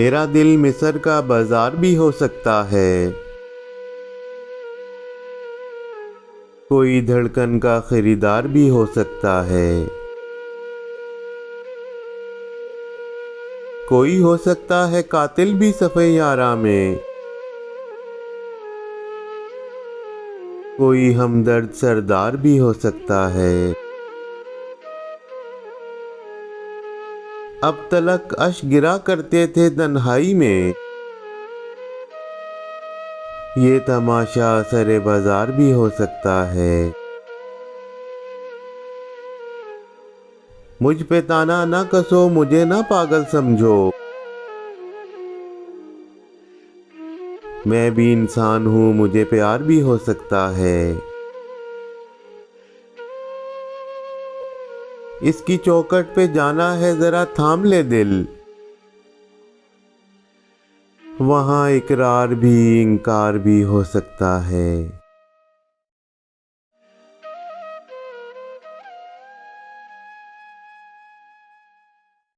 मेरा दिल मिस्र का बाजार भी हो सकता है। कोई धड़कन का खरीदार भी हो सकता है। कोई हो सकता है कातिल भी सफ़े यारा में। कोई हमदर्द सरदार भी हो सकता है। अब तलक अश्क गिरा करते थे तन्हाई में। ये तमाशा सरे बाजार भी हो सकता है। मुझ पे ताना ना कसो, मुझे ना पागल समझो। मैं भी इंसान हूँ, मुझे प्यार भी हो सकता है। इसकी चौखट पे जाना है, जरा थाम ले दिल। वहाँ इकरार भी इनकार भी हो सकता है।